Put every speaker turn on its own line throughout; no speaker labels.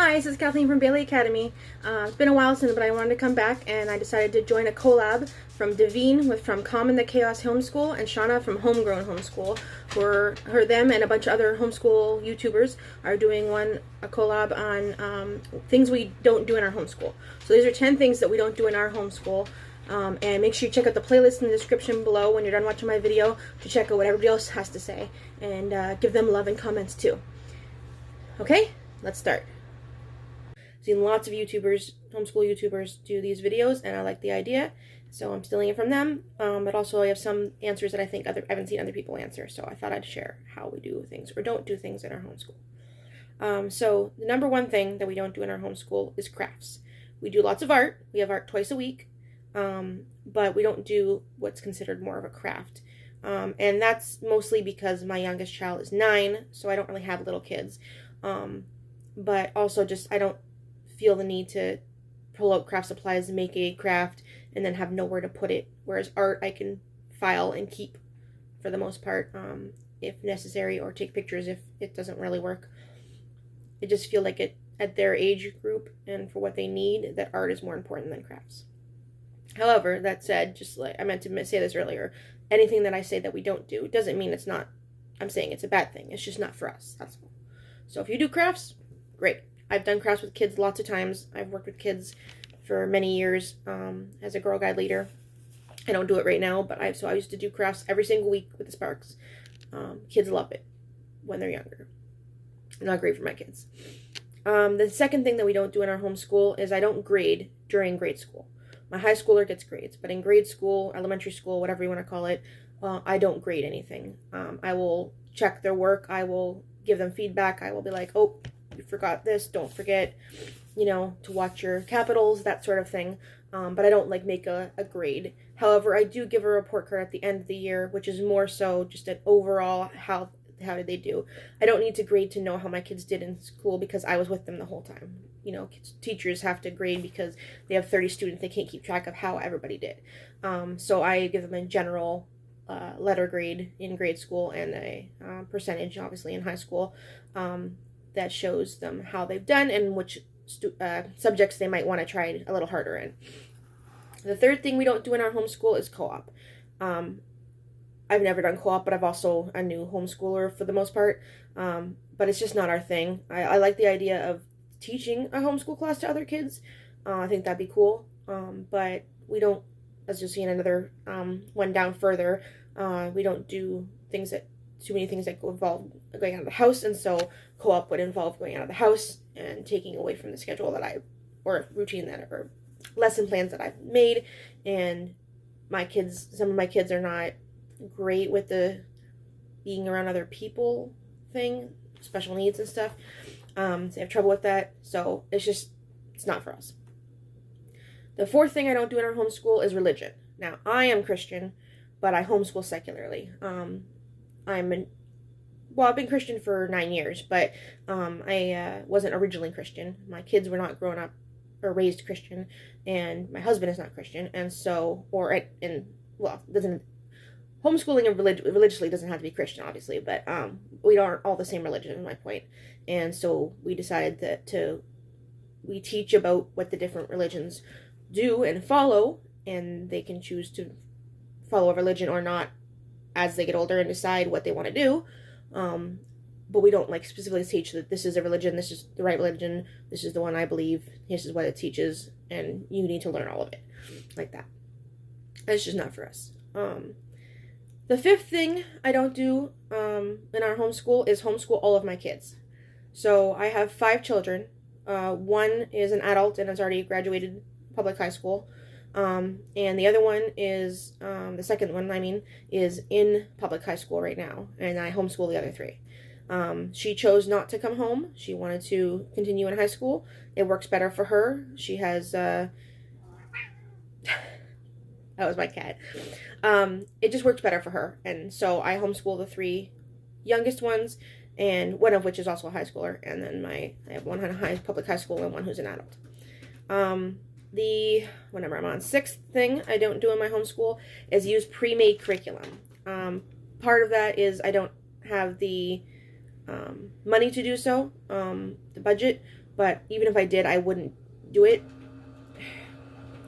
Hi, this is Kathleen from Bailey Academy. It's been a while since, but I wanted to come back, and I decided to join a collab from Davene from Calm in the Chaos Homeschool and Shauna from Homegrown Homeschool. Them and a bunch of other homeschool YouTubers are doing a collab on things we don't do in our homeschool. So these are 10 things that we don't do in our homeschool. And make sure you check out the playlist in the description below when you're done watching my video to check out what everybody else has to say and give them love and comments too. Okay, let's start. Seen lots of YouTubers, homeschool YouTubers, do these videos, and I like the idea, so I'm stealing it from them. But also I have some answers that I think I haven't seen other people answer, so I thought I'd share how we do things or don't do things in our homeschool. So the number one thing that we don't do in our homeschool is crafts. We do lots of art. We have art twice a week, but we don't do what's considered more of a craft. And that's mostly because my youngest child is 9, so I don't really have little kids. But also just I don't feel the need to pull out craft supplies and make a craft and then have nowhere to put it, whereas art I can file and keep for the most part if necessary, or take pictures if it doesn't really work. I just feel like at their age group and for what they need, that art is more important than crafts. However, that said, just like I meant to say this earlier, anything that I say that we don't do doesn't mean it's not, I'm saying it's a bad thing. It's just not for us, that's all. So if you do crafts, great. I've done crafts with kids lots of times. I've worked with kids for many years as a Girl Guide leader. I don't do it right now, but I used to do crafts every single week with the Sparks. Kids love it when they're younger. Not great for my kids. The second thing that we don't do in our homeschool is I don't grade during grade school. My high schooler gets grades, but in grade school, elementary school, whatever you want to call it, I don't grade anything. I will check their work. I will give them feedback. I will be like, oh, you forgot this, don't forget, to watch your capitals, that sort of thing. But I don't make a grade. However, I do give a report card at the end of the year, which is more so just an overall how did they do. I don't need to grade to know how my kids did in school because I was with them the whole time. Teachers have to grade because they have 30 students. They can't keep track of how everybody did. So I give them a general letter grade in grade school and a percentage, obviously, in high school. That shows them how they've done and which subjects they might want to try a little harder in. The third thing we don't do in our homeschool is co-op. I've never done co-op, but I've also a new homeschooler for the most part. But it's just not our thing. I like the idea of teaching a homeschool class to other kids. I think that'd be cool. But we don't, as you'll see in another one down further, we don't do too many things that involve going out of the house, and so co-op would involve going out of the house and taking away from the schedule or routine or lesson plans that I've made. And some of my kids are not great with the being around other people thing, special needs and stuff. So they have trouble with that, so it's not for us. The fourth thing I don't do in our homeschool is religion. Now, I am Christian, but I homeschool secularly. I've been Christian for 9 years, but I wasn't originally Christian. My kids were not grown up or raised Christian, and my husband is not Christian, and so, homeschooling and religiously doesn't have to be Christian, obviously, but we aren't all the same religion, is my point. And so we decided that we teach about what the different religions do and follow, and they can choose to follow a religion or not as they get older and decide what they want to do. But we don't specifically teach that this is a religion, this is the right religion, this is the one I believe, this is what it teaches, and you need to learn all of it like that. It's just not for us. The fifth thing I don't do in our homeschool is homeschool all of my kids. So I have 5 children. One is an adult and has already graduated public high school. And the other one is, the second one, is in public high school right now, and I homeschool the other 3. She chose not to come home. She wanted to continue in high school. It works better for her. She has, that was my cat. It just works better for her, and so I homeschool the 3 youngest ones, and one of which is also a high schooler, and then I have one in public high school and one who's an adult. Whenever I'm on 6th thing I don't do in my homeschool is use pre-made curriculum. Part of that is I don't have the money to do so, the budget, but even if I did, I wouldn't do it.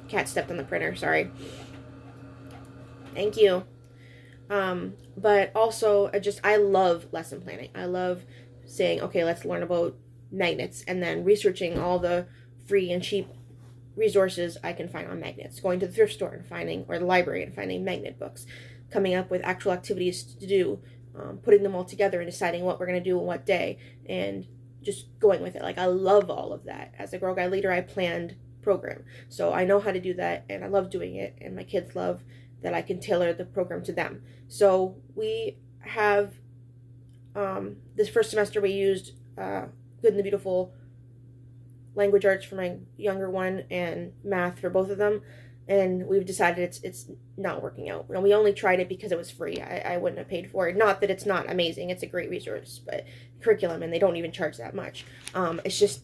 Cat stepped on the printer, sorry. Thank you. But also, I love lesson planning. I love saying, okay, let's learn about magnets, and then researching all the free and cheap resources I can find on magnets, going to the thrift store and finding, or the library and finding magnet books, coming up with actual activities to do, putting them all together and deciding what we're going to do on what day, and just going with it. Like, I love all of that. As a Girl Guide leader, I planned program, so I know how to do that, and I love doing it, and my kids love that I can tailor the program to them. So we have, this first semester we used Good and the Beautiful, language arts for my younger one, and math for both of them, and we've decided it's not working out. And we only tried it because it was free. I wouldn't have paid for it. Not that it's not amazing, it's a great resource, but curriculum, and they don't even charge that much. It's just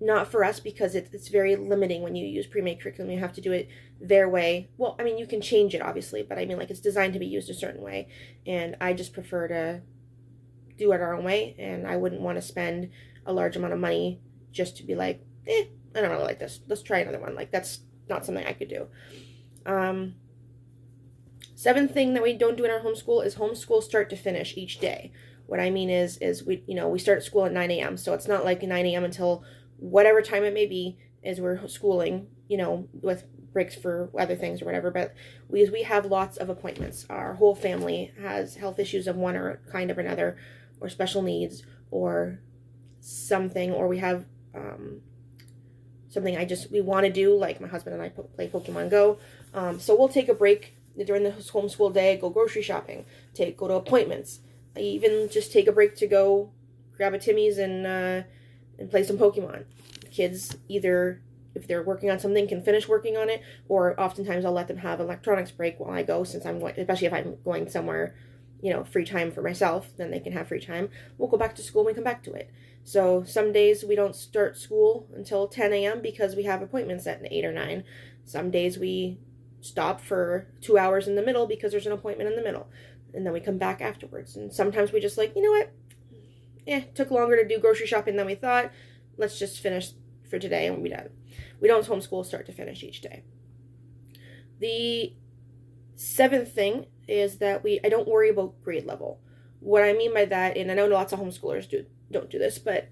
not for us because it's very limiting when you use pre-made curriculum. You have to do it their way. Well, I mean, you can change it obviously, but I mean, like, it's designed to be used a certain way, and I just prefer to do it our own way, and I wouldn't want to spend a large amount of money just to be like, I don't really like this, let's try another one. Like, that's not something I could do. Seventh thing that we don't do in our homeschool is homeschool start to finish each day. What I mean is we start school at 9 a.m. So it's not like 9 a.m. until whatever time it may be as we're schooling, with breaks for other things or whatever. But we have lots of appointments. Our whole family has health issues of one or kind of another, or special needs, or something, or we have something we want to do, like my husband and I play Pokemon Go. So we'll take a break during the homeschool day, go grocery shopping, go to appointments. I even just take a break to go grab a Timmy's and play some Pokemon. Kids, either if they're working on something, can finish working on it, or oftentimes I'll let them have electronics break while I go, since I'm going, especially if I'm going somewhere, free time for myself, then they can have free time. We'll go back to school and we come back to it. So some days we don't start school until 10 a.m. because we have appointments at 8 or 9. Some days we stop for 2 hours in the middle because there's an appointment in the middle, and then we come back afterwards. And sometimes we just like, you know what, took longer to do grocery shopping than we thought, let's just finish for today and we'll be done. We don't homeschool start to finish each day. The seventh thing is that I don't worry about grade level. What I mean by that, and I know lots of homeschoolers don't do this, but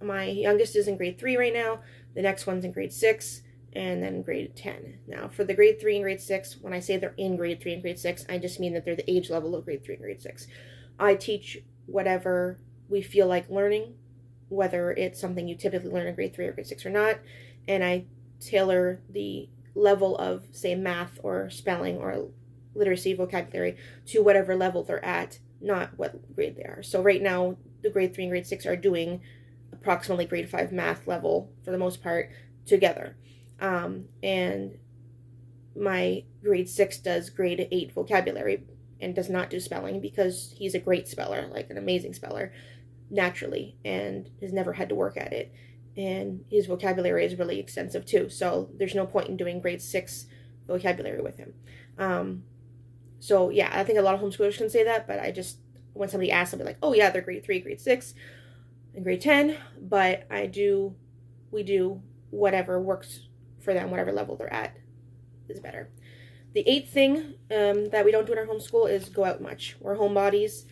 my youngest is in grade 3 right now, the next one's in grade 6, and then grade 10. Now, for the grade 3 and grade 6, when I say they're in grade 3 and grade 6, I just mean that they're the age level of grade 3 and grade 6. I teach whatever we feel like learning, whether it's something you typically learn in grade 3 or grade 6 or not, and I tailor the level of, say, math or spelling or literacy, vocabulary, to whatever level they're at, not what grade they are. So right now, the grade 3 and grade 6 are doing approximately grade 5 math level, for the most part, together. And my grade 6 does grade 8 vocabulary and does not do spelling because he's a great speller, like an amazing speller, naturally, and has never had to work at it. And his vocabulary is really extensive too, so there's no point in doing grade 6 vocabulary with him. So yeah, I think a lot of homeschoolers can say that, but when somebody asks, I'll be like, oh yeah, they're grade 3, grade 6, and grade 10, but we do whatever works for them, whatever level they're at is better. The eighth thing that we don't do in our homeschool is go out much. We're homebodies.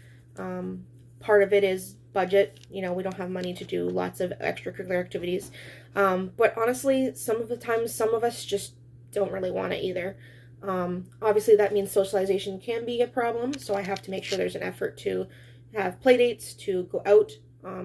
Part of it is budget. We don't have money to do lots of extracurricular activities. But honestly, some of the times, some of us just don't really want to either. Obviously, that means socialization can be a problem, so I have to make sure there's an effort to have play dates, to go out.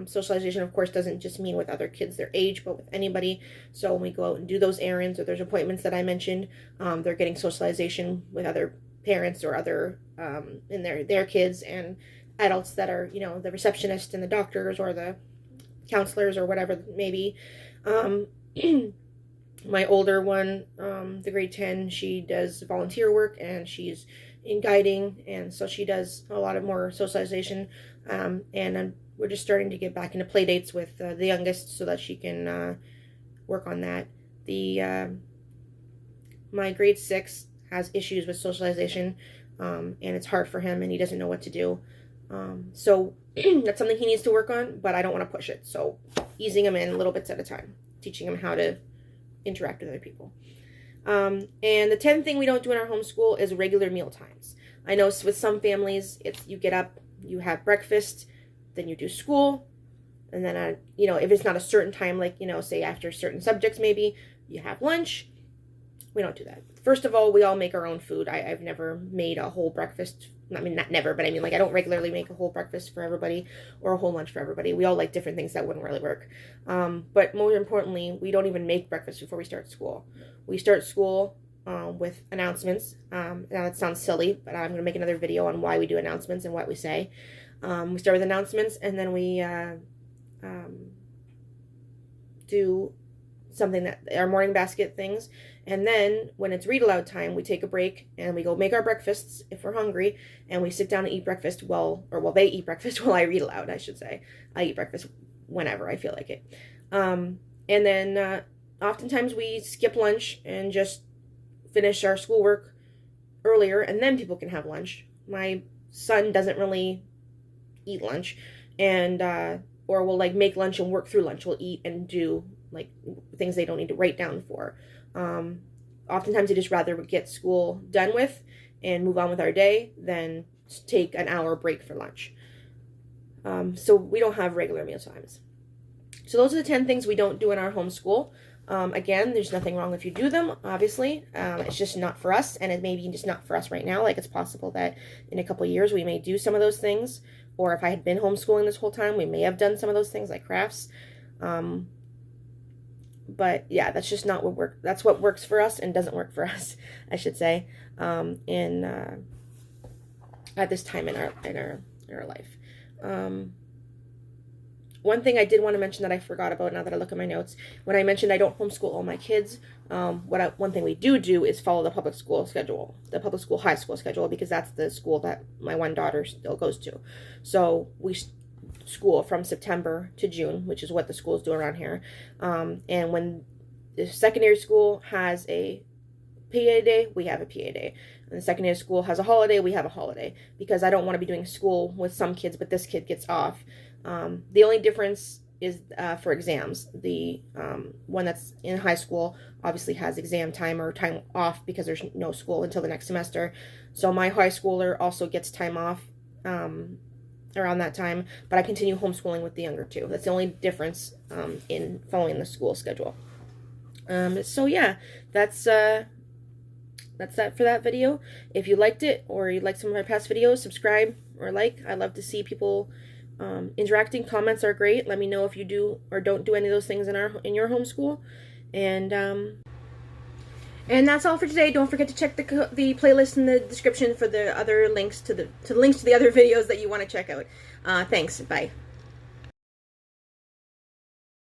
Socialization, of course, doesn't just mean with other kids their age, but with anybody. So when we go out and do those errands, or there's appointments that I mentioned, they're getting socialization with other parents or other and their kids and adults that are, the receptionist and the doctors or the counselors or whatever it may be. My older one, the grade 10, she does volunteer work and she's in guiding, and so she does a lot of more socialization, and we're just starting to get back into play dates with the youngest so that she can work on that. My grade 6 has issues with socialization, and it's hard for him and he doesn't know what to do. So that's something he needs to work on, but I don't want to push it. So easing them in little bits at a time, teaching them how to interact with other people. And the 10th thing we don't do in our homeschool is regular meal times. I know with some families, it's you get up, you have breakfast, then you do school, and then, you know, if it's not a certain time, like, you know, say after certain subjects, maybe you have lunch. We don't do that. First of all, we all make our own food. I've never made a whole breakfast. I mean, not never, but I mean, like, I don't regularly make a whole breakfast for everybody or a whole lunch for everybody. We all like different things that wouldn't really work. But more importantly, we don't even make breakfast before we start school. We start school with announcements. Now, that sounds silly, but I'm going to make another video on why we do announcements and what we say. We start with announcements, and then we do something that our morning basket things, and then when it's read aloud time, we take a break and we go make our breakfasts if we're hungry, and we sit down and eat breakfast they eat breakfast while I read aloud, I should say. I eat breakfast whenever I feel like it. And then oftentimes we skip lunch and just finish our schoolwork earlier, and then people can have lunch. My son doesn't really eat lunch, and or we'll like make lunch and work through lunch. We'll eat and do like things they don't need to write down for. Oftentimes they just rather get school done with and move on with our day than take an hour break for lunch. So we don't have regular meal times. So those are the 10 things we don't do in our homeschool. Again, there's nothing wrong if you do them, obviously. It's just not for us, and it may be just not for us right now. Like, it's possible that in a couple of years we may do some of those things, or if I had been homeschooling this whole time, we may have done some of those things like crafts. But yeah, that's just not that's what works for us and doesn't work for us, I should say, at this time in our life. One thing I did want to mention that I forgot about now that I look at my notes, when I mentioned I don't homeschool all my kids, one thing we do is follow the public school schedule, the public school high school schedule, because that's the school that my one daughter still goes to. So we school from September to June, which is what the schools do around here. And when the secondary school has a PA day, we have a PA day. And the secondary school has a holiday, we have a holiday. Because I don't want to be doing school with some kids, but this kid gets off. The only difference is for exams. The one that's in high school obviously has exam time or time off because there's no school until the next semester. So my high schooler also gets time off around that time, but I continue homeschooling with the younger two. That's the only difference in following the school schedule. So yeah, that's that for that video. If you liked it or you'd like some of my past videos, subscribe or like. I love to see people interacting. Comments are great. Let me know if you do or don't do any of those things in your homeschool. And that's all for today. Don't forget to check the playlist in the description for the other links to the other videos that you want to check out. Thanks. Bye.